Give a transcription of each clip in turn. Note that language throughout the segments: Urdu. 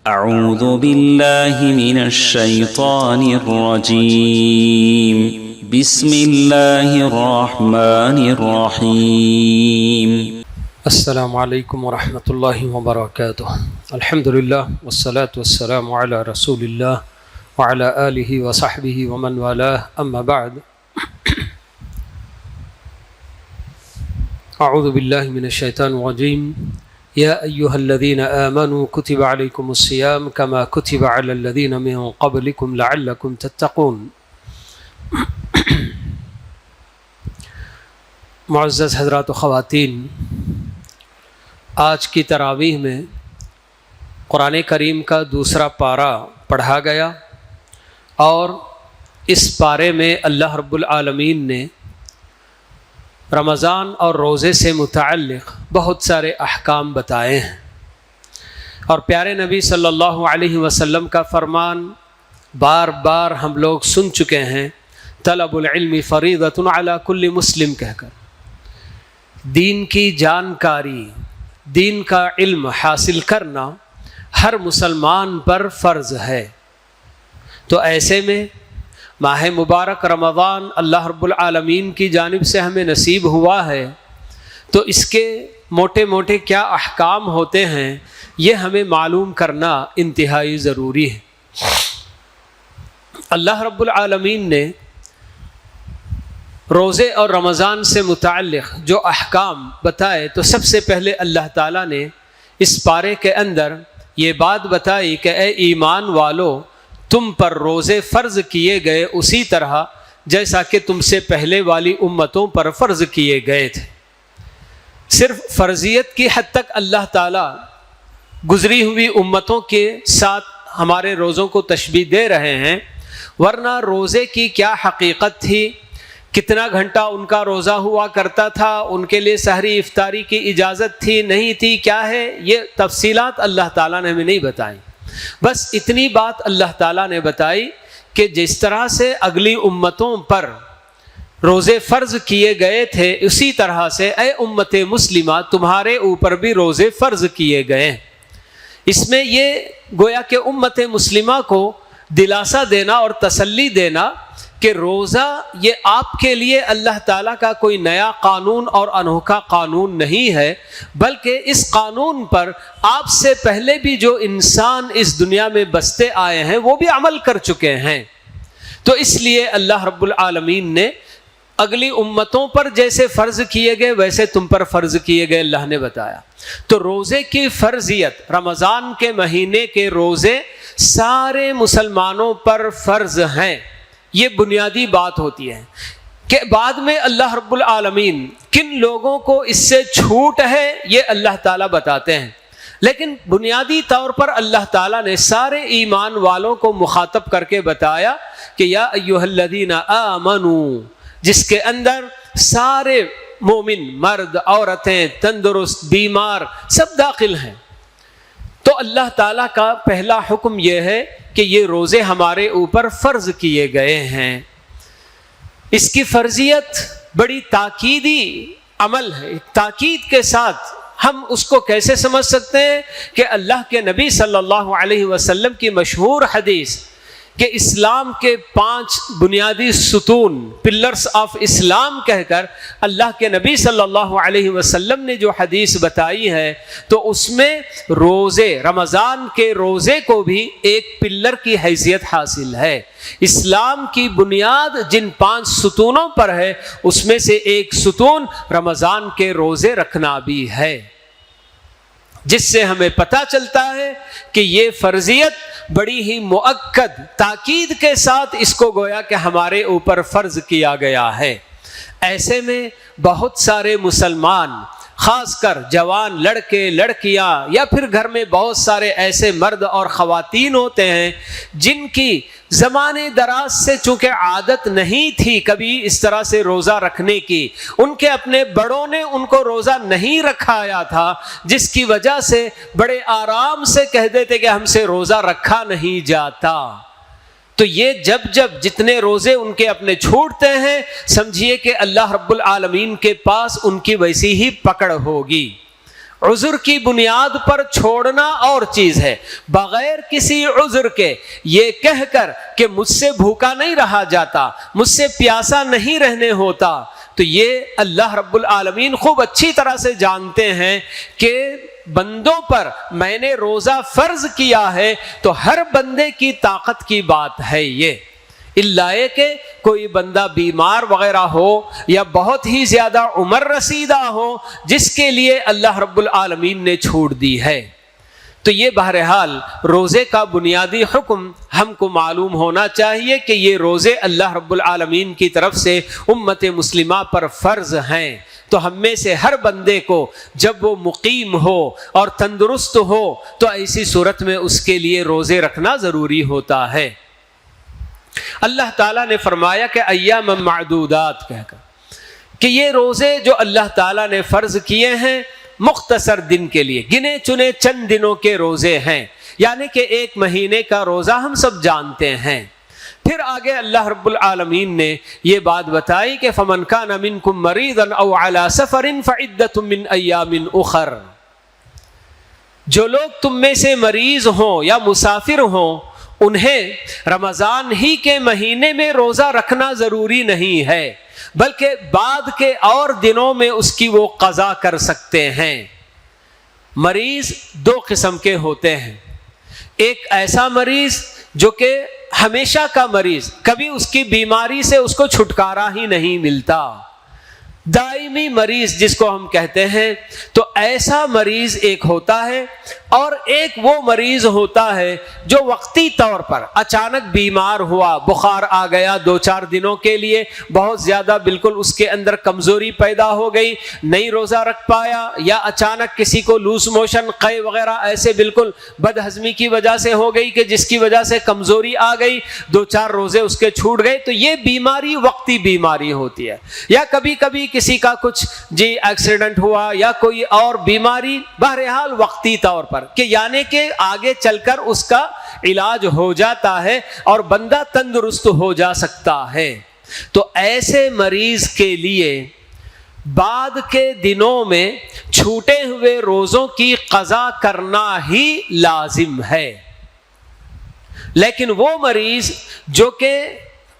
أعوذ بالله من الشيطان الرجيم بسم الله الرحمن الرحيم السلام علیکم ورحمۃ اللہ وبرکاتہ۔ الحمد للہ والصلاة والسلام علی رسول اللہ وعلی آلہ وصحبہ ومن والاه، اما بعد۔ اعوذ باللہ من الشیطان الرجیم۔ یا ایہا الذین آمنوا کتب علیکم الصیام کما کتب علی الذین من قبلکم لعلکم تتقون۔ معزز حضرات و خواتین، آج کی تراویح میں قرآن کریم کا دوسرا پارہ پڑھا گیا، اور اس پارے میں اللہ رب العالمین نے رمضان اور روزے سے متعلق بہت سارے احکام بتائے ہیں، اور پیارے نبی صلی اللہ علیہ وسلم کا فرمان بار بار ہم لوگ سن چکے ہیں، طلب العلم فریضۃ علی کل مسلم کہہ کر۔ دین کی جانکاری، دین کا علم حاصل کرنا ہر مسلمان پر فرض ہے۔ تو ایسے میں ماہ مبارک رمضان اللہ رب العالمین کی جانب سے ہمیں نصیب ہوا ہے، تو اس کے موٹے موٹے کیا احکام ہوتے ہیں یہ ہمیں معلوم کرنا انتہائی ضروری ہے۔ اللہ رب العالمین نے روزے اور رمضان سے متعلق جو احکام بتائے، تو سب سے پہلے اللہ تعالیٰ نے اس پارے کے اندر یہ بات بتائی کہ اے ایمان والو، تم پر روزے فرض کیے گئے اسی طرح جیسا کہ تم سے پہلے والی امتوں پر فرض کیے گئے تھے۔ صرف فرضیت کی حد تک اللہ تعالیٰ گزری ہوئی امتوں کے ساتھ ہمارے روزوں کو تشبیہ دے رہے ہیں، ورنہ روزے کی کیا حقیقت تھی، کتنا گھنٹہ ان کا روزہ ہوا کرتا تھا، ان کے لیے سحری افطاری کی اجازت تھی نہیں تھی، کیا ہے، یہ تفصیلات اللہ تعالیٰ نے ہمیں نہیں بتائیں۔ بس اتنی بات اللہ تعالیٰ نے بتائی کہ جس طرح سے اگلی امتوں پر روزے فرض کیے گئے تھے، اسی طرح سے اے امت مسلمہ تمہارے اوپر بھی روزے فرض کیے گئے۔ اس میں یہ گویا کہ امت مسلمہ کو دلاسا دینا اور تسلی دینا کہ روزہ یہ آپ کے لیے اللہ تعالیٰ کا کوئی نیا قانون اور انوکھا قانون نہیں ہے، بلکہ اس قانون پر آپ سے پہلے بھی جو انسان اس دنیا میں بستے آئے ہیں وہ بھی عمل کر چکے ہیں۔ تو اس لیے اللہ رب العالمین نے اگلی امتوں پر جیسے فرض کیے گئے ویسے تم پر فرض کیے گئے اللہ نے بتایا۔ تو روزے کی فرضیت، رمضان کے مہینے کے روزے سارے مسلمانوں پر فرض ہیں، یہ بنیادی بات ہوتی ہے کہ بعد میں اللہ رب العالمین کن لوگوں کو اس سے چھوٹ ہے یہ اللہ تعالیٰ بتاتے ہیں، لیکن بنیادی طور پر اللہ تعالیٰ نے سارے ایمان والوں کو مخاطب کر کے بتایا کہ یا ایھا الذین آمنوا، جس کے اندر سارے مومن، مرد، عورتیں، تندرست، بیمار سب داخل ہیں۔ تو اللہ تعالیٰ کا پہلا حکم یہ ہے کہ یہ روزے ہمارے اوپر فرض کیے گئے ہیں۔ اس کی فرضیت بڑی تاکیدی عمل ہے، تاکید کے ساتھ ہم اس کو کیسے سمجھ سکتے ہیں کہ اللہ کے نبی صلی اللہ علیہ وسلم کی مشہور حدیث کہ اسلام کے 5 بنیادی ستون، پلرز آف اسلام کہہ کر اللہ کے نبی صلی اللہ علیہ وسلم نے جو حدیث بتائی ہے، تو اس میں روزے، رمضان کے روزے کو بھی ایک پلر کی حیثیت حاصل ہے۔ اسلام کی بنیاد جن 5 ستونوں پر ہے اس میں سے ایک ستون رمضان کے روزے رکھنا بھی ہے، جس سے ہمیں پتہ چلتا ہے کہ یہ فرضیت بڑی ہی مؤکد تاکید کے ساتھ اس کو گویا کہ ہمارے اوپر فرض کیا گیا ہے۔ ایسے میں بہت سارے مسلمان، خاص کر جوان لڑکے لڑکیاں، یا پھر گھر میں بہت سارے ایسے مرد اور خواتین ہوتے ہیں جن کی زمانے دراز سے چونکہ عادت نہیں تھی کبھی اس طرح سے روزہ رکھنے کی، ان کے اپنے بڑوں نے ان کو روزہ نہیں رکھایا تھا، جس کی وجہ سے بڑے آرام سے کہہ دیتے کہ ہم سے روزہ رکھا نہیں جاتا۔ تو یہ جب جتنے روزے ان کے اپنے چھوٹتے ہیں، سمجھیے کہ اللہ رب العالمین کے پاس ان کی ویسی ہی پکڑ ہوگی، عذر کی بنیاد پر چھوڑنا اور چیز ہے، بغیر کسی عذر کے یہ کہہ کر کہ مجھ سے بھوکا نہیں رہا جاتا، مجھ سے پیاسا نہیں رہنے ہوتا، تو یہ اللہ رب العالمین خوب اچھی طرح سے جانتے ہیں کہ بندوں پر میں نے روزہ فرض کیا ہے تو ہر بندے کی طاقت کی بات ہے یہ، اللہ کہ کوئی بندہ بیمار وغیرہ ہو یا بہت ہی زیادہ عمر رسیدہ ہو جس کے لیے اللہ رب العالمین نے چھوٹ دی ہے۔ تو یہ بہرحال روزے کا بنیادی حکم ہم کو معلوم ہونا چاہیے کہ یہ روزے اللہ رب العالمین کی طرف سے امت مسلمہ پر فرض ہیں، تو ہم میں سے ہر بندے کو جب وہ مقیم ہو اور تندرست ہو تو ایسی صورت میں اس کے لیے روزے رکھنا ضروری ہوتا ہے۔ اللہ تعالیٰ نے فرمایا کہ ایام معدودات کہہ کر کہ یہ روزے جو اللہ تعالیٰ نے فرض کیے ہیں مختصر دن کے لیے، گنے چنے چند دنوں کے روزے ہیں، یعنی کہ ایک مہینے کا روزہ ہم سب جانتے ہیں۔ پھر آگے اللہ رب العالمین نے یہ بات بتائی کہ فَمَنْ كَانَ مِنْكُمْ مَرِيضًا أَوْ عَلَى سَفَرٍ فَعِدَّةٌ مِّنْ أَيَّامٍ أُخَرَ، جو لوگ تم میں سے مریض ہوں یا مسافر ہوں انہیں رمضان ہی کے مہینے میں روزہ رکھنا ضروری نہیں ہے، بلکہ بعد کے اور دنوں میں اس کی وہ قضا کر سکتے ہیں۔ مریض دو قسم کے ہوتے ہیں، ایک ایسا مریض جو کہ ہمیشہ کا مریض، کبھی اس کی بیماری سے اس کو چھٹکارا ہی نہیں ملتا، دائمی مریض جس کو ہم کہتے ہیں، تو ایسا مریض ایک ہوتا ہے، اور ایک وہ مریض ہوتا ہے جو وقتی طور پر اچانک بیمار ہوا، بخار آ گیا 2-4 دنوں کے لیے، بہت زیادہ بالکل اس کے اندر کمزوری پیدا ہو گئی، نہیں روزہ رکھ پایا، یا اچانک کسی کو لوز موشن، قے وغیرہ ایسے بالکل بد ہضمی کی وجہ سے ہو گئی کہ جس کی وجہ سے کمزوری آ گئی، 2-4 روزے اس کے چھوٹ گئے، تو یہ بیماری وقتی بیماری ہوتی ہے۔ یا کبھی کبھی کسی کا کچھ ایکسیڈنٹ ہوا یا کوئی اور بیماری، بہرحال وقتی طور پر، کہ یعنی کہ آگے چل کر اس کا علاج ہو جاتا ہے اور بندہ تندرست ہو جا سکتا ہے، تو ایسے مریض کے لیے بعد کے دنوں میں چھوٹے ہوئے روزوں کی قضا کرنا ہی لازم ہے۔ لیکن وہ مریض جو کہ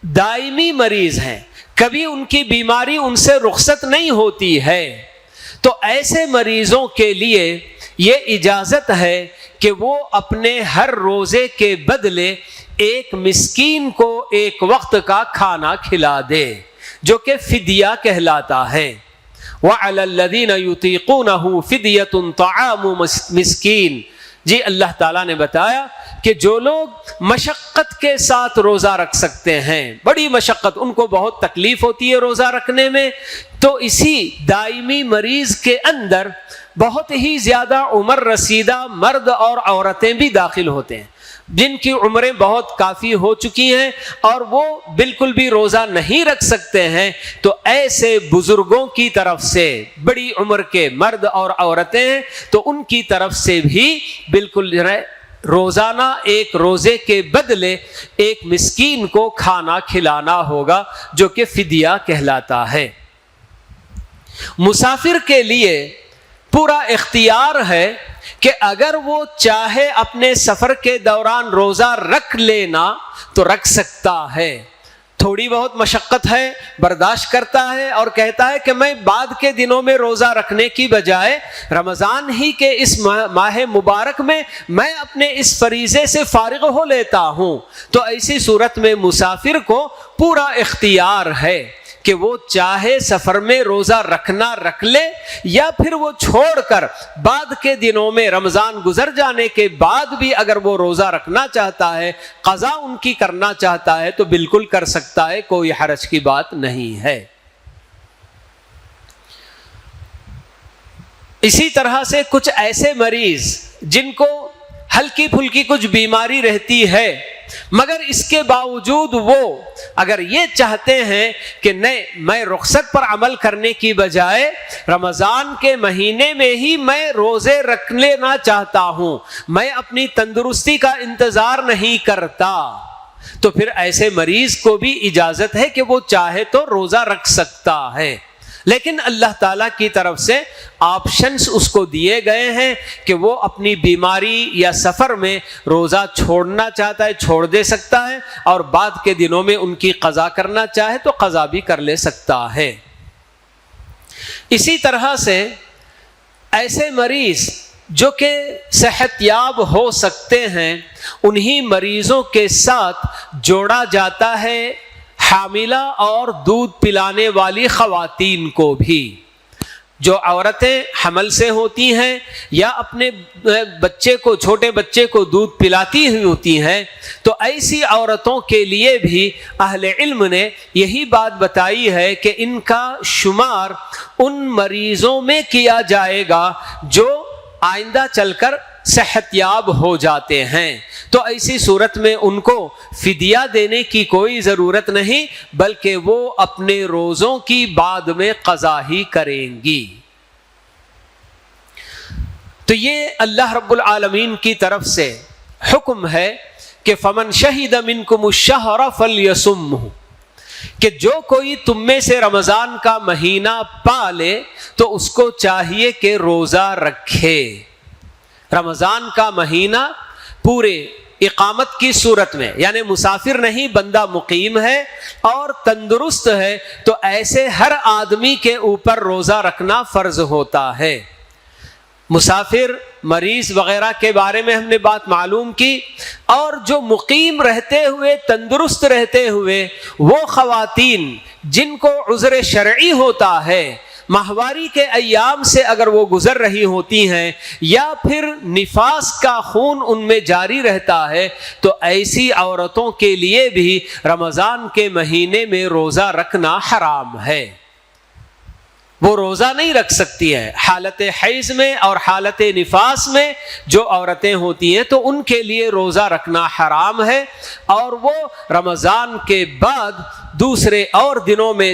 دائمی مریض ہیں، کبھی ان کی بیماری ان سے رخصت نہیں ہوتی ہے، تو ایسے مریضوں کے لیے یہ اجازت ہے کہ وہ اپنے ہر روزے کے بدلے ایک مسکین کو ایک وقت کا کھانا کھلا دے، جو کہ فدیہ کہلاتا ہے۔ وَعَلَى الَّذِينَ يُطِيقُونَهُ فِدْيَةٌ طَعَامُ مسکین، جی اللہ تعالیٰ نے بتایا کہ جو لوگ مشقت کے ساتھ روزہ رکھ سکتے ہیں، بڑی مشقت، ان کو بہت تکلیف ہوتی ہے روزہ رکھنے میں، تو اسی دائمی مریض کے اندر بہت ہی زیادہ عمر رسیدہ مرد اور عورتیں بھی داخل ہوتے ہیں، جن کی عمریں بہت کافی ہو چکی ہیں اور وہ بالکل بھی روزہ نہیں رکھ سکتے ہیں، تو ایسے بزرگوں کی طرف سے، بڑی عمر کے مرد اور عورتیں ہیں، تو ان کی طرف سے بھی بالکل روزانہ ایک روزے کے بدلے ایک مسکین کو کھانا کھلانا ہوگا، جو کہ فدیہ کہلاتا ہے۔ مسافر کے لیے پورا اختیار ہے کہ اگر وہ چاہے اپنے سفر کے دوران روزہ رکھ لینا تو رکھ سکتا ہے، تھوڑی بہت مشقت ہے برداشت کرتا ہے اور کہتا ہے کہ میں بعد کے دنوں میں روزہ رکھنے کی بجائے رمضان ہی کے اس ماہ مبارک میں میں اپنے اس فریضے سے فارغ ہو لیتا ہوں، تو ایسی صورت میں مسافر کو پورا اختیار ہے کہ وہ چاہے سفر میں روزہ رکھنا رکھ لے، یا پھر وہ چھوڑ کر بعد کے دنوں میں رمضان گزر جانے کے بعد بھی اگر وہ روزہ رکھنا چاہتا ہے، قضا ان کی کرنا چاہتا ہے، تو بالکل کر سکتا ہے، کوئی حرج کی بات نہیں ہے۔ اسی طرح سے کچھ ایسے مریض جن کو ہلکی پھلکی کچھ بیماری رہتی ہے، مگر اس کے باوجود وہ اگر یہ چاہتے ہیں کہ نہیں، میں رخصت پر عمل کرنے کی بجائے رمضان کے مہینے میں ہی میں روزے رکھ لینا چاہتا ہوں، میں اپنی تندرستی کا انتظار نہیں کرتا، تو پھر ایسے مریض کو بھی اجازت ہے کہ وہ چاہے تو روزہ رکھ سکتا ہے۔ لیکن اللہ تعالیٰ کی طرف سے آپشنز اس کو دیے گئے ہیں کہ وہ اپنی بیماری یا سفر میں روزہ چھوڑنا چاہتا ہے چھوڑ دے سکتا ہے، اور بعد کے دنوں میں ان کی قضا کرنا چاہے تو قضا بھی کر لے سکتا ہے۔ اسی طرح سے ایسے مریض جو کہ صحت یاب ہو سکتے ہیں، انہی مریضوں کے ساتھ جوڑا جاتا ہے حاملہ اور دودھ پلانے والی خواتین کو بھی۔ جو عورتیں حمل سے ہوتی ہیں یا اپنے بچے کو، چھوٹے بچے کو دودھ پلاتی ہوئی ہوتی ہیں، تو ایسی عورتوں کے لیے بھی اہل علم نے یہی بات بتائی ہے کہ ان کا شمار ان مریضوں میں کیا جائے گا جو آئندہ چل کر صحت یاب ہو جاتے ہیں۔ تو ایسی صورت میں ان کو فدیہ دینے کی کوئی ضرورت نہیں، بلکہ وہ اپنے روزوں کی بعد میں قضا ہی کریں گی۔ تو یہ اللہ رب العالمین کی طرف سے حکم ہے کہ فمن شہد منکم الشہر فلیصمہ، کہ جو کوئی تم میں سے رمضان کا مہینہ پا لے تو اس کو چاہیے کہ روزہ رکھے۔ رمضان کا مہینہ پورے اقامت کی صورت میں، یعنی مسافر نہیں، بندہ مقیم ہے اور تندرست ہے، تو ایسے ہر آدمی کے اوپر روزہ رکھنا فرض ہوتا ہے۔ مسافر، مریض وغیرہ کے بارے میں ہم نے بات معلوم کی، اور جو مقیم رہتے ہوئے، تندرست رہتے ہوئے وہ خواتین جن کو عذر شرعی ہوتا ہے، ماہواری کے ایام سے اگر وہ گزر رہی ہوتی ہیں یا پھر نفاس کا خون ان میں جاری رہتا ہے، تو ایسی عورتوں کے لیے بھی رمضان کے مہینے میں روزہ رکھنا حرام ہے۔ وہ روزہ نہیں رکھ سکتی ہے۔ حالت حیض میں اور حالت نفاس میں جو عورتیں ہوتی ہیں تو ان کے لیے روزہ رکھنا حرام ہے، اور وہ رمضان کے بعد دوسرے اور دنوں میں،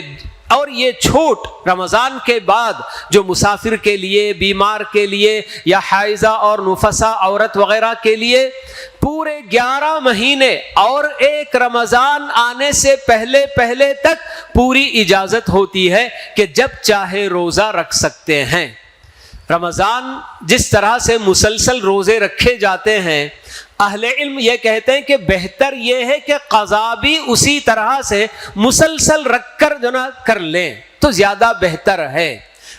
اور یہ چھوٹ رمضان کے بعد جو مسافر کے لیے، بیمار کے لیے یا حائضہ اور نفسا عورت وغیرہ کے لیے پورے 11 مہینے اور ایک رمضان آنے سے پہلے پہلے تک پوری اجازت ہوتی ہے کہ جب چاہے روزہ رکھ سکتے ہیں۔ رمضان جس طرح سے مسلسل روزے رکھے جاتے ہیں، اہل علم یہ کہتے ہیں کہ بہتر یہ ہے کہ قضا بھی اسی طرح سے مسلسل رکھ کر جو نا کر لیں تو زیادہ بہتر ہے۔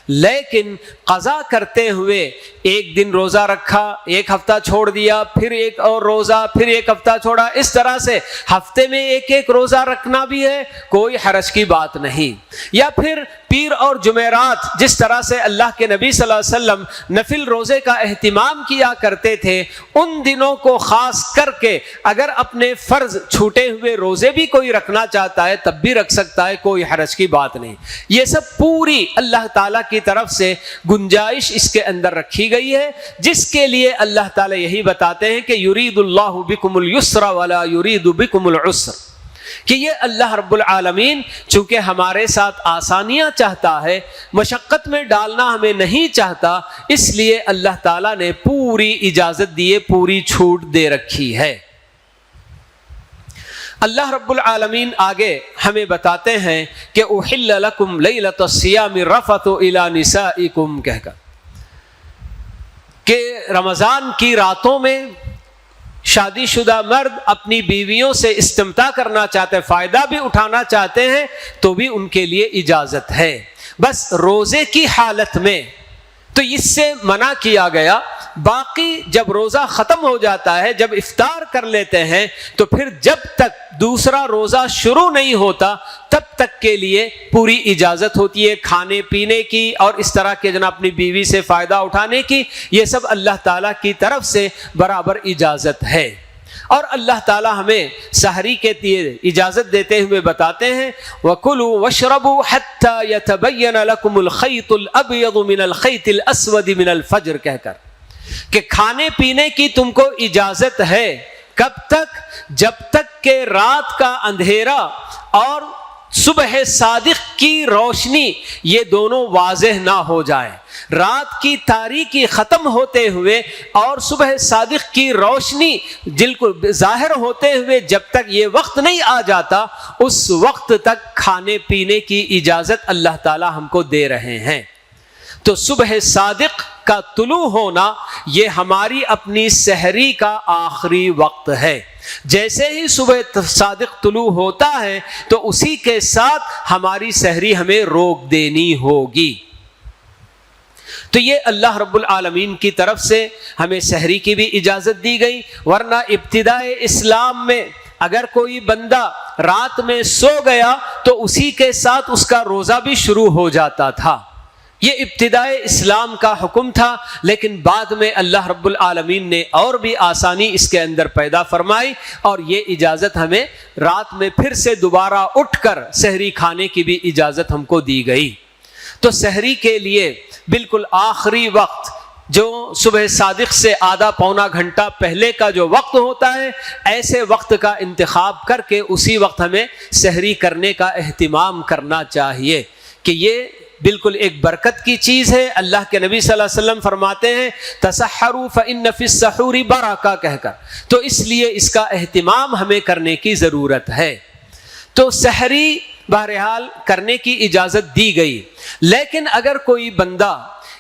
لیکن قضا کرتے ہوئے ایک دن روزہ رکھا، ایک ہفتہ چھوڑ دیا، پھر ایک اور روزہ، پھر ایک ہفتہ چھوڑا، اس طرح سے ہفتے میں ایک ایک روزہ رکھنا بھی ہے، کوئی حرج کی بات نہیں۔ یا پھر پیر اور جمعرات جس طرح سے اللہ کے نبی صلی اللہ علیہ وسلم نفل روزے کا اہتمام کیا کرتے تھے، ان دنوں کو خاص کر کے اگر اپنے فرض چھوٹے ہوئے روزے بھی کوئی رکھنا چاہتا ہے تب بھی رکھ سکتا ہے، کوئی حرج کی بات نہیں۔ یہ سب پوری اللہ تعالیٰ کی طرف سے گنجائش اس کے اندر رکھی گئی ہے، جس کے لیے اللہ تعالیٰ یہی بتاتے ہیں کہ یرید اللہ بکم الیسر ولا یرید بکم العسر، کہ یہ اللہ رب العالمین چونکہ ہمارے ساتھ آسانیاں چاہتا ہے، مشقت میں ڈالنا ہمیں نہیں چاہتا، اس لیے اللہ تعالیٰ نے پوری اجازت دیے، پوری چھوٹ دے رکھی ہے۔ اللہ رب العالمین آگے ہمیں بتاتے ہیں کہ احل لکم لیلۃ الصیام الرفث الی نسائکم، کہہ کر کہ رمضان کی راتوں میں شادی شدہ مرد اپنی بیویوں سے استمتاع کرنا چاہتے ہیں، فائدہ بھی اٹھانا چاہتے ہیں تو بھی ان کے لیے اجازت ہے، بس روزے کی حالت میں تو اس سے منع کیا گیا۔ باقی جب روزہ ختم ہو جاتا ہے، جب افطار کر لیتے ہیں، تو پھر جب تک دوسرا روزہ شروع نہیں ہوتا تب تک کے لیے پوری اجازت ہوتی ہے کھانے پینے کی اور اس طرح کے جناب اپنی بیوی سے فائدہ اٹھانے کی۔ یہ سب اللہ تعالیٰ کی طرف سے برابر اجازت ہے۔ اور اللہ تعالیٰ ہمیں سحری کے لیے اجازت دیتے ہوئے بتاتے ہیں وَكُلُوا وَاشْرَبُوا حَتَّى يَتَبَيَّنَ لَكُمُ الْخَيْطُ الْأَبْيَضُ مِنَ الْخَيْطِ الْأَسْوَدِ مِنَ الْفَجْرِ، کہہ کر کہ کھانے پینے کی تم کو اجازت ہے، کب تک؟ جب تک کہ رات کا اندھیرا اور صبح صادق کی روشنی یہ دونوں واضح نہ ہو جائے، رات کی تاریکی ختم ہوتے ہوئے اور صبح صادق کی روشنی بالکل ظاہر ہوتے ہوئے جب تک یہ وقت نہیں آ جاتا، اس وقت تک کھانے پینے کی اجازت اللہ تعالی ہم کو دے رہے ہیں۔ تو صبح صادق کا طلوع ہونا یہ ہماری اپنی سحری کا آخری وقت ہے۔ جیسے ہی صبح صادق طلوع ہوتا ہے تو اسی کے ساتھ ہماری سحری ہمیں روک دینی ہوگی۔ تو یہ اللہ رب العالمین کی طرف سے ہمیں سحری کی بھی اجازت دی گئی، ورنہ ابتدائے اسلام میں اگر کوئی بندہ رات میں سو گیا تو اسی کے ساتھ اس کا روزہ بھی شروع ہو جاتا تھا۔ یہ ابتدائے اسلام کا حکم تھا، لیکن بعد میں اللہ رب العالمین نے اور بھی آسانی اس کے اندر پیدا فرمائی اور یہ اجازت ہمیں رات میں پھر سے دوبارہ اٹھ کر سحری کھانے کی بھی اجازت ہم کو دی گئی۔ تو سحری کے لیے بالکل آخری وقت جو صبح صادق سے آدھا پونا گھنٹہ پہلے کا جو وقت ہوتا ہے، ایسے وقت کا انتخاب کر کے اسی وقت ہمیں سحری کرنے کا اہتمام کرنا چاہیے کہ یہ بالکل ایک برکت کی چیز ہے۔ اللہ کے نبی صلی اللہ علیہ وسلم فرماتے ہیں تسحروا فإن فی السحور برکہ کہہ کر، تو اس لیے اس کا اہتمام ہمیں کرنے کی ضرورت ہے۔ تو سحری بہرحال کرنے کی اجازت دی گئی، لیکن اگر کوئی بندہ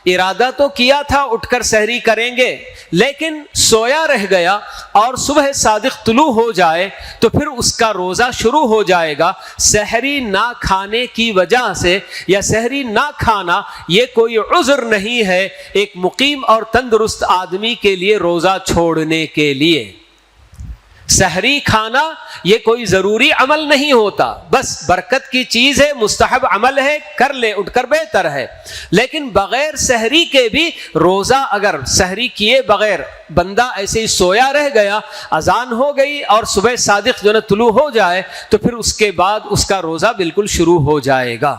ارادہ تو کیا تھا اٹھ کر سحری کریں گے لیکن سویا رہ گیا اور صبح صادق طلوع ہو جائے تو پھر اس کا روزہ شروع ہو جائے گا۔ سحری نہ کھانے کی وجہ سے یا سحری نہ کھانا یہ کوئی عذر نہیں ہے ایک مقیم اور تندرست آدمی کے لیے روزہ چھوڑنے کے لیے۔ سحری کھانا یہ کوئی ضروری عمل نہیں ہوتا، بس برکت کی چیز ہے، مستحب عمل ہے، کر لے اٹھ کر بہتر ہے۔ لیکن بغیر سحری کے بھی روزہ اگر سحری کیے بغیر بندہ ایسے ہی سویا رہ گیا، اذان ہو گئی اور صبح صادق جو ہے طلوع ہو جائے تو پھر اس کے بعد اس کا روزہ بالکل شروع ہو جائے گا۔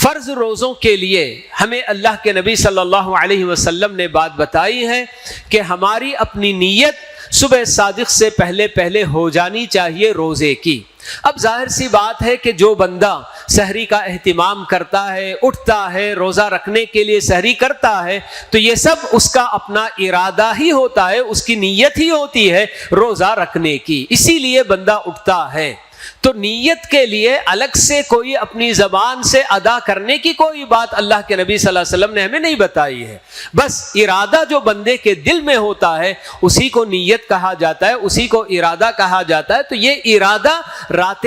فرض روزوں کے لیے ہمیں اللہ کے نبی صلی اللہ علیہ وسلم نے بات بتائی ہے کہ ہماری اپنی نیت صبح صادق سے پہلے ہو جانی چاہیے روزے کی۔ اب ظاہر سی بات ہے کہ جو بندہ سحری کا اہتمام کرتا ہے، اٹھتا ہے، روزہ رکھنے کے لیے سحری کرتا ہے، تو یہ سب اس کا اپنا ارادہ ہی ہوتا ہے، اس کی نیت ہی ہوتی ہے روزہ رکھنے کی، اسی لیے بندہ اٹھتا ہے۔ تو نیت کے لیے الگ سے کوئی اپنی زبان سے ادا کرنے کی کوئی بات اللہ کے نبی صلی اللہ علیہ وسلم نے ہمیں نہیں بتائی ہے۔ بس ارادہ جو بندے کے دل میں ہوتا ہے اسی کو نیت کہا جاتا ہے، اسی کو ارادہ کہا جاتا ہے۔ تو یہ ارادہ رات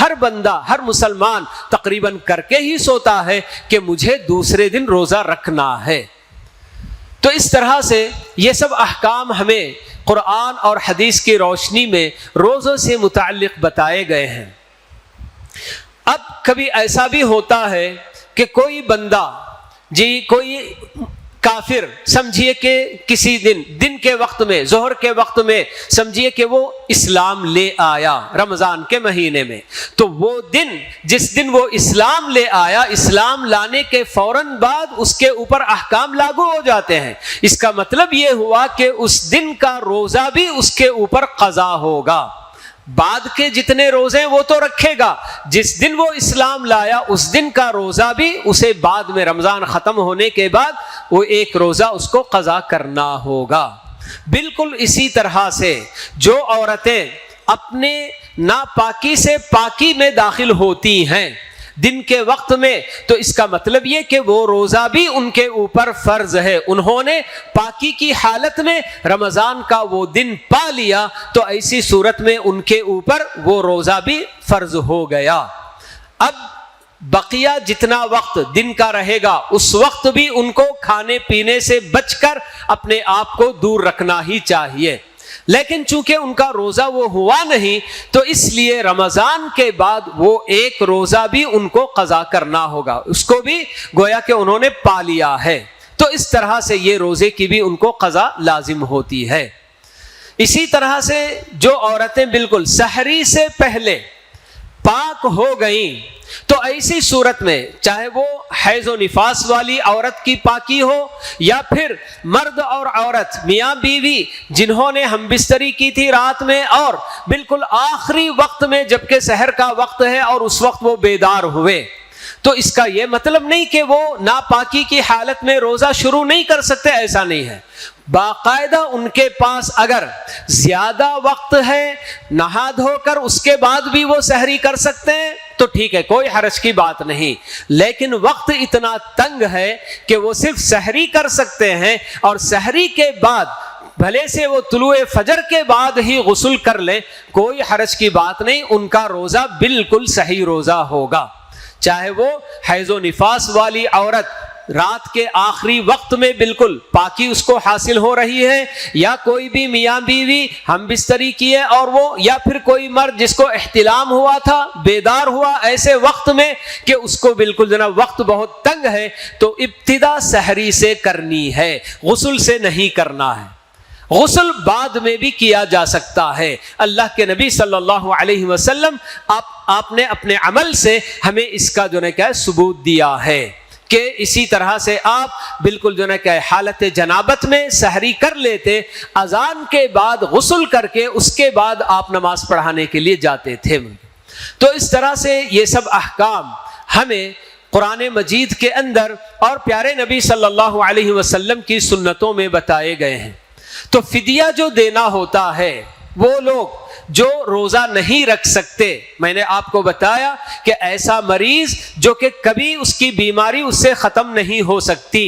ہر بندہ، ہر مسلمان تقریباً کر کے ہی سوتا ہے کہ مجھے دوسرے دن روزہ رکھنا ہے۔ تو اس طرح سے یہ سب احکام ہمیں قرآن اور حدیث کی روشنی میں روزوں سے متعلق بتائے گئے ہیں۔ اب کبھی ایسا بھی ہوتا ہے کہ کوئی بندہ کوئی کافر سمجھیے کہ کسی دن کے وقت میں، ظہر کے وقت میں سمجھیے کہ وہ اسلام لے آیا رمضان کے مہینے میں، تو وہ دن جس دن وہ اسلام لے آیا، اسلام لانے کے فوراً بعد اس کے اوپر احکام لاگو ہو جاتے ہیں۔ اس کا مطلب یہ ہوا کہ اس دن کا روزہ بھی اس کے اوپر قضا ہوگا۔ بعد کے جتنے روزے وہ تو رکھے گا، جس دن وہ اسلام لایا اس دن کا روزہ بھی اسے بعد میں رمضان ختم ہونے کے بعد وہ ایک روزہ اس کو قضا کرنا ہوگا۔ بالکل اسی طرح سے جو عورتیں اپنے ناپاکی سے پاکی میں داخل ہوتی ہیں دن کے وقت میں، تو اس کا مطلب یہ کہ وہ روزہ بھی ان کے اوپر فرض ہے۔ انہوں نے پاکی کی حالت میں رمضان کا وہ دن پا لیا تو ایسی صورت میں ان کے اوپر وہ روزہ بھی فرض ہو گیا۔ اب بقیہ جتنا وقت دن کا رہے گا اس وقت بھی ان کو کھانے پینے سے بچ کر اپنے آپ کو دور رکھنا ہی چاہیے، لیکن چونکہ ان کا روزہ وہ ہوا نہیں تو اس لیے رمضان کے بعد وہ ایک روزہ بھی ان کو قضا کرنا ہوگا، اس کو بھی گویا کہ انہوں نے پا لیا ہے۔ تو اس طرح سے یہ روزے کی بھی ان کو قضا لازم ہوتی ہے۔ اسی طرح سے جو عورتیں بالکل سحری سے پہلے پاک ہو گئیں تو ایسی صورت میں چاہے وہ حیض و نفاس والی عورت کی پاکی ہو یا پھر مرد اور عورت میاں بیوی جنہوں نے ہم بستری کی تھی رات میں اور بالکل آخری وقت میں جبکہ سحر کا وقت ہے اور اس وقت وہ بیدار ہوئے، تو اس کا یہ مطلب نہیں کہ وہ ناپاکی کی حالت میں روزہ شروع نہیں کر سکتے، ایسا نہیں ہے۔ باقاعدہ ان کے پاس اگر زیادہ وقت ہے نہا دھو کر اس کے بعد بھی وہ سحری کر سکتے ہیں تو ٹھیک ہے، کوئی حرج کی بات نہیں، لیکن وقت اتنا تنگ ہے کہ وہ صرف سحری کر سکتے ہیں اور سحری کے بعد بھلے سے وہ طلوع فجر کے بعد ہی غسل کر لیں، کوئی حرج کی بات نہیں، ان کا روزہ بالکل صحیح روزہ ہوگا۔ چاہے وہ حیض و نفاس والی عورت رات کے آخری وقت میں بالکل پاکی اس کو حاصل ہو رہی ہے، یا کوئی بھی میاں بیوی ہم بستری کیے اور وہ، یا پھر کوئی مرد جس کو احتلام ہوا تھا بیدار ہوا ایسے وقت میں کہ اس کو بالکل جناب وقت بہت تنگ ہے، تو ابتدا سحری سے کرنی ہے، غسل سے نہیں کرنا ہے۔ غسل بعد میں بھی کیا جا سکتا ہے۔ اللہ کے نبی صلی اللہ علیہ وسلم آپ نے اپنے عمل سے ہمیں اس کا جو ہے کیا ثبوت دیا ہے کہ اسی طرح سے آپ بالکل جو ہے کہ حالت جنابت میں سحری کر لیتے، اذان کے بعد غسل کر کے اس کے بعد آپ نماز پڑھانے کے لیے جاتے تھے۔ تو اس طرح سے یہ سب احکام ہمیں قرآن مجید کے اندر اور پیارے نبی صلی اللہ علیہ وسلم کی سنتوں میں بتائے گئے ہیں۔ تو فدیہ جو دینا ہوتا ہے وہ لوگ جو روزہ نہیں رکھ سکتے، میں نے آپ کو بتایا کہ ایسا مریض جو کہ کبھی اس کی بیماری اس سے ختم نہیں ہو سکتی،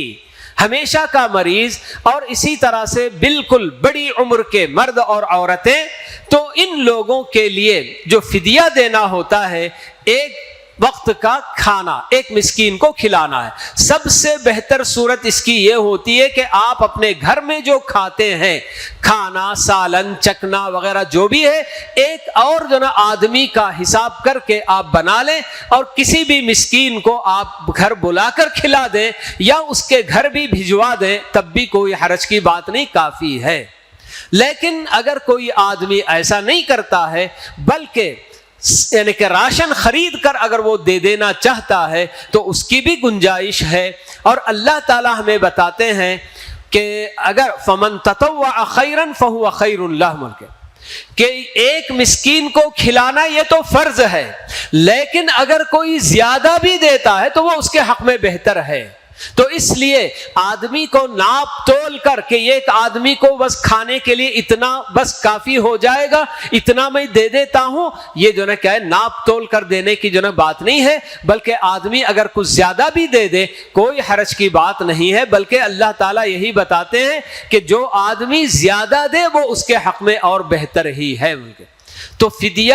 ہمیشہ کا مریض، اور اسی طرح سے بالکل بڑی عمر کے مرد اور عورتیں، تو ان لوگوں کے لیے جو فدیہ دینا ہوتا ہے ایک وقت کا کھانا ایک مسکین کو کھلانا ہے۔ سب سے بہتر صورت اس کی یہ ہوتی ہے کہ آپ اپنے گھر میں جو کھاتے ہیں کھانا، سالن، چکنا وغیرہ جو بھی ہے، ایک اور جو نا آدمی کا حساب کر کے آپ بنا لیں اور کسی بھی مسکین کو آپ گھر بلا کر کھلا دیں یا اس کے گھر بھی بھجوا دیں، تب بھی کوئی حرج کی بات نہیں، کافی ہے۔ لیکن اگر کوئی آدمی ایسا نہیں کرتا ہے بلکہ یعنی کہ راشن خرید کر اگر وہ دے دینا چاہتا ہے تو اس کی بھی گنجائش ہے، اور اللہ تعالی ہمیں بتاتے ہیں کہ اگر فمن تطوع خیرا فهو خیر له، کہ ایک مسکین کو کھلانا یہ تو فرض ہے، لیکن اگر کوئی زیادہ بھی دیتا ہے تو وہ اس کے حق میں بہتر ہے۔ تو اس لیے آدمی کو ناپ تول کر کے یہ ایک آدمی کو بس کھانے کے لیے اتنا بس کافی ہو جائے گا، اتنا میں دے دیتا ہوں، یہ جو نا کیا ہے ناپ تول کر دینے کی جو نا بات نہیں ہے، بلکہ آدمی اگر کچھ زیادہ بھی دے دے کوئی حرج کی بات نہیں ہے، بلکہ اللہ تعالیٰ یہی بتاتے ہیں کہ جو آدمی زیادہ دے وہ اس کے حق میں اور بہتر ہی ہے۔ تو فدیہ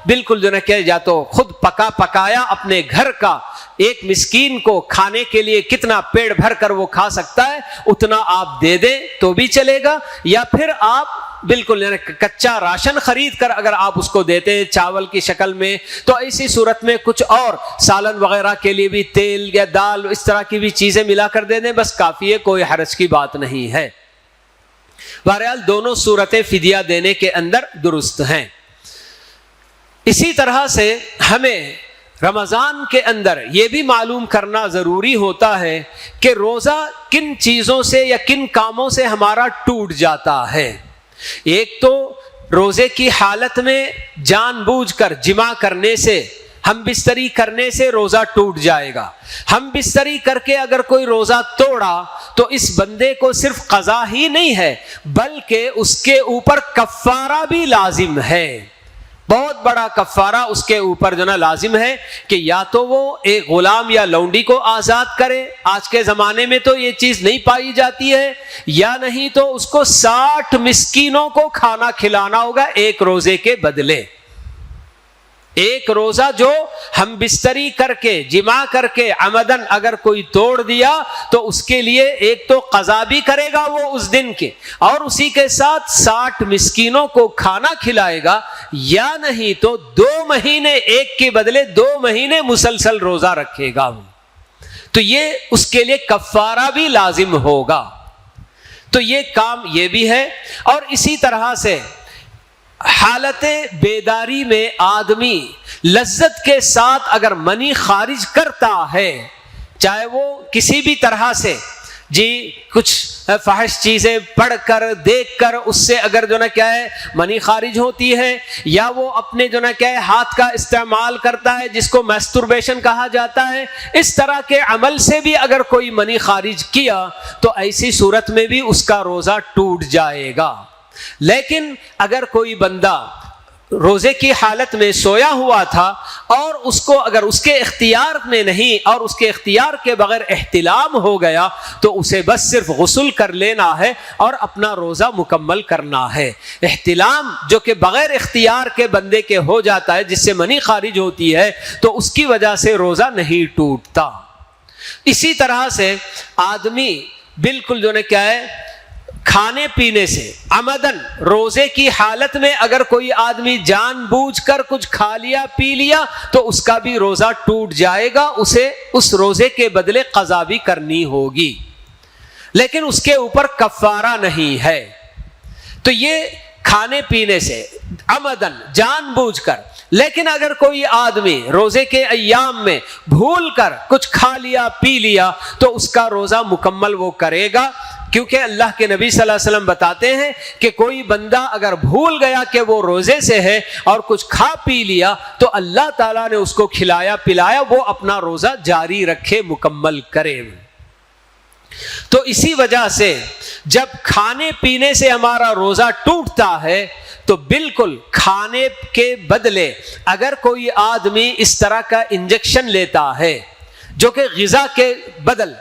بالکل جو نا کہ یا تو خود پکایا اپنے گھر کا ایک مسکین کو کھانے کے لیے کتنا پیڑ بھر کر وہ کھا سکتا ہے اتنا آپ دے دیں تو بھی چلے گا، یا پھر آپ بالکل کچا راشن خرید کر اگر آپ اس کو دیتے ہیں چاول کی شکل میں، تو ایسی صورت میں کچھ اور سالن وغیرہ کے لیے بھی تیل یا دال اس طرح کی بھی چیزیں ملا کر دے دیں، بس کافی ہے، کوئی حرج کی بات نہیں ہے۔ بہرحال دونوں صورتیں فدیہ دینے کے اندر درست ہیں۔ اسی طرح سے ہمیں رمضان کے اندر یہ بھی معلوم کرنا ضروری ہوتا ہے کہ روزہ کن چیزوں سے یا کن کاموں سے ہمارا ٹوٹ جاتا ہے۔ ایک تو روزے کی حالت میں جان بوجھ کر جماع کرنے سے، ہم بستری کرنے سے روزہ ٹوٹ جائے گا۔ ہم بستری کر کے اگر کوئی روزہ توڑا تو اس بندے کو صرف قضا ہی نہیں ہے بلکہ اس کے اوپر کفارہ بھی لازم ہے، بہت بڑا کفارہ اس کے اوپر جو نا لازم ہے کہ یا تو وہ ایک غلام یا لونڈی کو آزاد کرے، آج کے زمانے میں تو یہ چیز نہیں پائی جاتی ہے، یا نہیں تو اس کو 60 مسکینوں کو کھانا کھلانا ہوگا ایک روزے کے بدلے۔ ایک روزہ جو ہم بستری کر کے جماع کر کے عمدن اگر کوئی توڑ دیا تو اس کے لیے ایک تو قضا بھی کرے گا وہ اس دن کے، اور اسی کے ساتھ 60 مسکینوں کو کھانا کھلائے گا، یا نہیں تو 2 مہینے ایک کے بدلے 2 مہینے مسلسل روزہ رکھے گا، تو یہ اس کے لیے کفارہ بھی لازم ہوگا۔ تو یہ کام یہ بھی ہے، اور اسی طرح سے حالت بیداری میں آدمی لذت کے ساتھ اگر منی خارج کرتا ہے، چاہے وہ کسی بھی طرح سے، جی کچھ فحش چیزیں پڑھ کر دیکھ کر اس سے اگر جو نا کیا ہے منی خارج ہوتی ہے، یا وہ اپنے جو نا کیا ہے ہاتھ کا استعمال کرتا ہے جس کو میسٹربیشن کہا جاتا ہے، اس طرح کے عمل سے بھی اگر کوئی منی خارج کیا تو ایسی صورت میں بھی اس کا روزہ ٹوٹ جائے گا۔ لیکن اگر کوئی بندہ روزے کی حالت میں سویا ہوا تھا اور اس کو اگر اس کے اختیار میں نہیں اور اس کے اختیار کے بغیر احتلام ہو گیا تو اسے بس صرف غسل کر لینا ہے اور اپنا روزہ مکمل کرنا ہے۔ احتلام جو کہ بغیر اختیار کے بندے کے ہو جاتا ہے، جس سے منی خارج ہوتی ہے، تو اس کی وجہ سے روزہ نہیں ٹوٹتا۔ اسی طرح سے آدمی بالکل جو نے کیا ہے کھانے پینے سے عمدن روزے کی حالت میں اگر کوئی آدمی جان بوجھ کر کچھ کھا لیا پی لیا تو اس کا بھی روزہ ٹوٹ جائے گا، اسے اس روزے کے بدلے قضا بھی کرنی ہوگی، لیکن اس کے اوپر کفارہ نہیں ہے۔ تو یہ کھانے پینے سے عمدن جان بوجھ کر، لیکن اگر کوئی آدمی روزے کے ایام میں بھول کر کچھ کھا لیا پی لیا تو اس کا روزہ مکمل وہ کرے گا، کیونکہ اللہ کے نبی صلی اللہ علیہ وسلم بتاتے ہیں کہ کوئی بندہ اگر بھول گیا کہ وہ روزے سے ہے اور کچھ کھا پی لیا تو اللہ تعالیٰ نے اس کو کھلایا پلایا، وہ اپنا روزہ جاری رکھے، مکمل کرے۔ تو اسی وجہ سے جب کھانے پینے سے ہمارا روزہ ٹوٹتا ہے تو بالکل کھانے کے بدلے اگر کوئی آدمی اس طرح کا انجیکشن لیتا ہے جو کہ غذا کے بدل،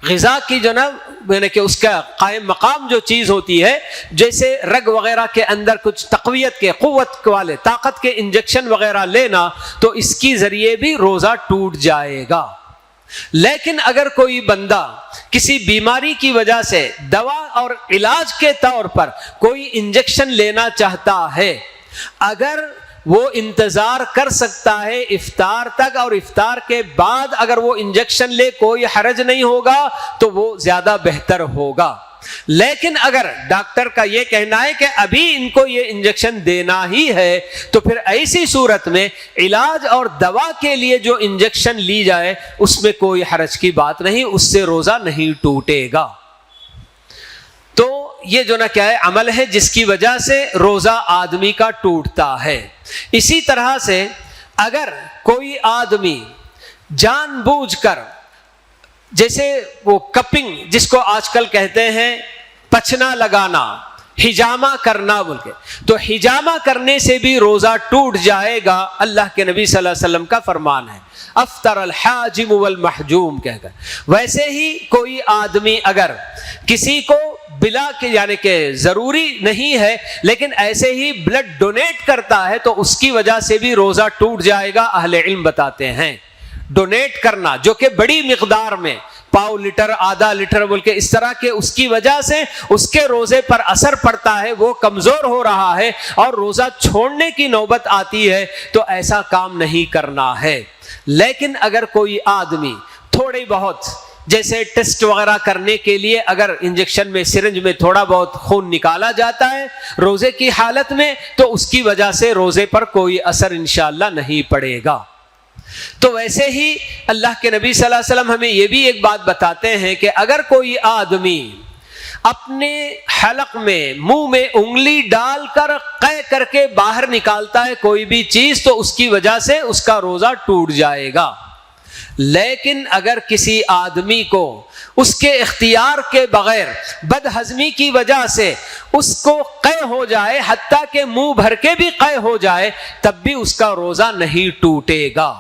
غذا کی جو نا یعنی کہ اس کا قائم مقام جو چیز ہوتی ہے، جیسے رگ وغیرہ کے اندر کچھ تقویت کے قوت والے طاقت کے انجیکشن وغیرہ لینا، تو اس کی ذریعے بھی روزہ ٹوٹ جائے گا۔ لیکن اگر کوئی بندہ کسی بیماری کی وجہ سے دوا اور علاج کے طور پر کوئی انجیکشن لینا چاہتا ہے، اگر وہ انتظار کر سکتا ہے افطار تک اور افطار کے بعد اگر وہ انجیکشن لے کوئی حرج نہیں ہوگا تو وہ زیادہ بہتر ہوگا۔ لیکن اگر ڈاکٹر کا یہ کہنا ہے کہ ابھی ان کو یہ انجیکشن دینا ہی ہے تو پھر ایسی صورت میں علاج اور دوا کے لیے جو انجیکشن لی جائے اس میں کوئی حرج کی بات نہیں، اس سے روزہ نہیں ٹوٹے گا۔ تو یہ جو نا کیا ہے عمل ہے جس کی وجہ سے روزہ آدمی کا ٹوٹتا ہے۔ اسی طرح سے اگر کوئی آدمی جان بوجھ کر، جیسے وہ کپنگ جس کو آج کل کہتے ہیں پچھنا لگانا، حجامہ کرنا بول کے، تو حجامہ کرنے سے بھی روزہ ٹوٹ جائے گا۔ اللہ کے نبی صلی اللہ علیہ وسلم کا فرمان ہے افطر الحاجم والمحجوم کہہ کر۔ ویسے ہی کوئی آدمی اگر کسی کو بلا کے یعنی کہ ضروری نہیں ہے لیکن ایسے ہی بلڈ ڈونیٹ کرتا ہے تو اس کی وجہ سے بھی روزہ ٹوٹ جائے گا۔ اہل علم بتاتے ہیں ڈونیٹ کرنا جو کہ بڑی مقدار میں پاؤ لیٹر آدھا لیٹر بول کے اس طرح کے، اس کی وجہ سے اس کے روزے پر اثر پڑتا ہے، وہ کمزور ہو رہا ہے اور روزہ چھوڑنے کی نوبت آتی ہے، تو ایسا کام نہیں کرنا ہے۔ لیکن اگر کوئی آدمی تھوڑی بہت جیسے ٹیسٹ وغیرہ کرنے کے لیے اگر انجیکشن میں سرنج میں تھوڑا بہت خون نکالا جاتا ہے روزے کی حالت میں تو اس کی وجہ سے روزے پر کوئی اثر انشاءاللہ نہیں پڑے گا۔ تو ویسے ہی اللہ کے نبی صلی اللہ علیہ وسلم ہمیں یہ بھی ایک بات بتاتے ہیں کہ اگر کوئی آدمی اپنے حلق میں منہ میں انگلی ڈال کر قے کر کے باہر نکالتا ہے کوئی بھی چیز تو اس کی وجہ سے اس کا روزہ ٹوٹ جائے گا۔ لیکن اگر کسی آدمی کو اس کے اختیار کے بغیر بد ہضمی کی وجہ سے اس کو قے ہو جائے، حتیٰ کہ منہ بھر کے بھی قے ہو جائے، تب بھی اس کا روزہ نہیں ٹوٹے گا۔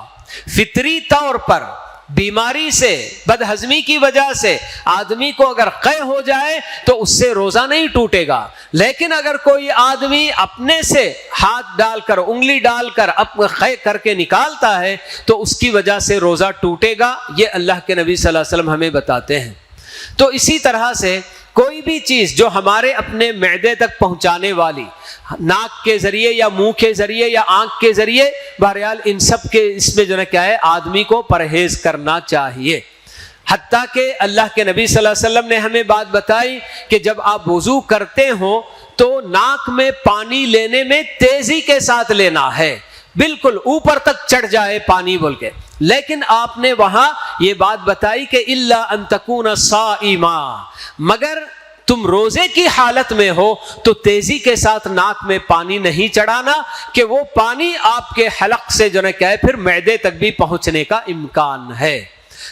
فطری طور پر بیماری سے بد ہضمی کی وجہ سے آدمی کو اگر قے ہو جائے تو اس سے روزہ نہیں ٹوٹے گا، لیکن اگر کوئی آدمی اپنے سے ہاتھ ڈال کر انگلی ڈال کر قے کر کے نکالتا ہے تو اس کی وجہ سے روزہ ٹوٹے گا۔ یہ اللہ کے نبی صلی اللہ علیہ وسلم ہمیں بتاتے ہیں۔ تو اسی طرح سے کوئی بھی چیز جو ہمارے اپنے معدے تک پہنچانے والی، ناک کے ذریعے یا منہ کے ذریعے یا آنکھ کے ذریعے، بہرحال ان سب کے اس میں جو ہے کیا ہے آدمی کو پرہیز کرنا چاہیے۔ حتیٰ کہ اللہ کے نبی صلی اللہ علیہ وسلم نے ہمیں بات بتائی کہ جب آپ وضو کرتے ہو تو ناک میں پانی لینے میں تیزی کے ساتھ لینا ہے، بالکل اوپر تک چڑھ جائے پانی بول کے، لیکن آپ نے وہاں یہ بات بتائی کہ الا ان تکون صائما، مگر تم روزے کی حالت میں ہو تو تیزی کے ساتھ ناک میں پانی نہیں چڑھانا کہ وہ پانی آپ کے حلق سے جو ہے کہ پھر معدے تک بھی پہنچنے کا امکان ہے۔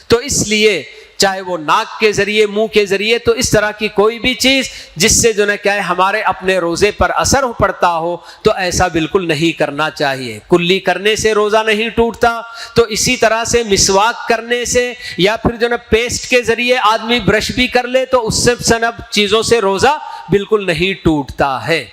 تو اس لیے چاہے وہ ناک کے ذریعے، منہ کے ذریعے، تو اس طرح کی کوئی بھی چیز جس سے جو ہے کہ ہمارے اپنے روزے پر اثر پڑتا ہو تو ایسا بالکل نہیں کرنا چاہیے۔ کلی کرنے سے روزہ نہیں ٹوٹتا، تو اسی طرح سے مسواک کرنے سے یا پھر جو ہے پیسٹ کے ذریعے آدمی برش بھی کر لے تو اس سے سب چیزوں سے روزہ بالکل نہیں ٹوٹتا ہے۔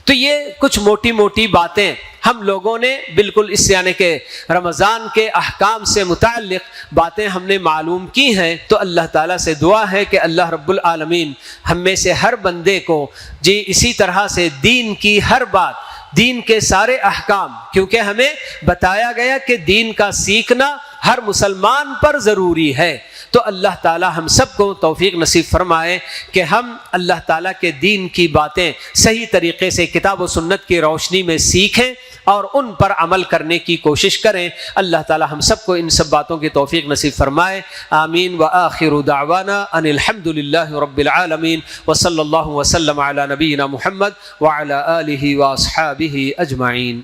تو یہ کچھ موٹی موٹی باتیں ہم لوگوں نے بالکل اس یعنی کہ رمضان کے احکام سے متعلق باتیں ہم نے معلوم کی ہیں۔ تو اللہ تعالیٰ سے دعا ہے کہ اللہ رب العالمین ہم میں سے ہر بندے کو اسی طرح سے دین کی ہر بات، دین کے سارے احکام، کیونکہ ہمیں بتایا گیا کہ دین کا سیکھنا ہر مسلمان پر ضروری ہے، تو اللہ تعالی ہم سب کو توفیق نصیب فرمائے کہ ہم اللہ تعالیٰ کے دین کی باتیں صحیح طریقے سے کتاب و سنت کی روشنی میں سیکھیں اور ان پر عمل کرنے کی کوشش کریں۔ اللہ تعالیٰ ہم سب کو ان سب باتوں کی توفیق نصیب فرمائے، آمین۔ وآخر دعوانا ان الحمد للہ رب العالمین، وصلی اللہ وسلم علی نبینا محمد وعلی آلہ واصحابہ اجمعین۔